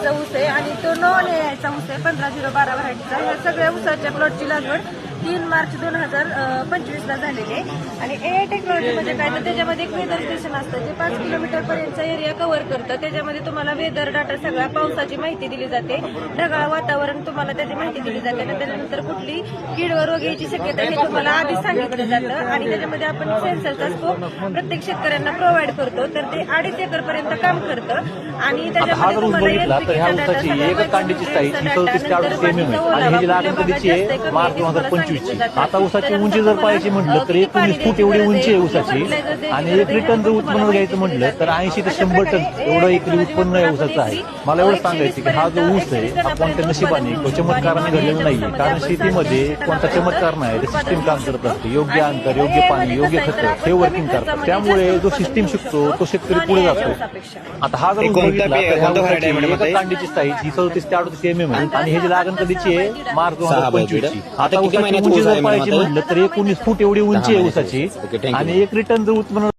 व्हरायटीचा ऊस आहे आणि तो नॉन एआयचा ऊस आहे 15-0-12 व्हरायटीचा. ह्या सगळ्या ऊसाच्या प्लॉटची लागवड 3 मार्च 2025 ला झालेली आहे. आणि एआय टेक्नॉलॉजी म्हणजे काय तर त्याच्यामध्ये एक वेदर स्टेशन असतं जे 5 किलोमीटर पर्यंतचा एरिया कव्हर करतं. त्याच्यामध्ये तुम्हाला वेदर डाटा सगळा पावसाची माहिती दिली जाते, ढगाळ वातावरण तुम्हाला त्याची माहिती दिली जाते आणि त्याच्यानंतर कुठली कीड व रोग यायची शक्यता हे तुम्हाला आधीच सांगितलं जातं. आणि त्याच्यामध्ये आपण सेन्सरचा स्कोप प्रत्येक शेतकऱ्यांना प्रोव्हाइड करतो, तर ते 2.5 एकर पर्यंत काम करतं. आणि त्याच्यामध्ये तुम्हाला एक कांडीची साईज 37-38 आणि हे लागण कधीची आहे मार्च 2025. आता ऊसाची उंची जर पाहायची म्हटलं तर 19 फूट एवढी उंची आहे ऊसाची. आणि 1 टन जर उत्पन्न घ्यायचं म्हटलं तर 80 ते 100 टन एवढं एकरी उत्पन्न आहे ऊसाचं आहे. मला एवढं सांगायचं की हा जो ऊस आहे आपण त्या नशिबाने किंवा चमत्काराने घडलेला नाहीये, कारण शेतीमध्ये कोणता चमत्कार नाही, ते सिस्टीम काम करत असते. योग्य अंतर, योग्य पाणी, योग्य खतं हे वर्किंग करतात. त्यामुळे जो सिस्टीम शिकतो तो शेतकरी पुढे जातो. आता हा जर बघितला तर ह्या कांडीची साईज ही 37 ते 38 mm आहे आणि हे जे लागण कधीची आहे मार्च 2025. आता ऊसाची उंची जर पाहायची म्हटलं तर 19 फूट एवढी उंची आहे ऊसाची आणि 1 टन जर उत्पन्न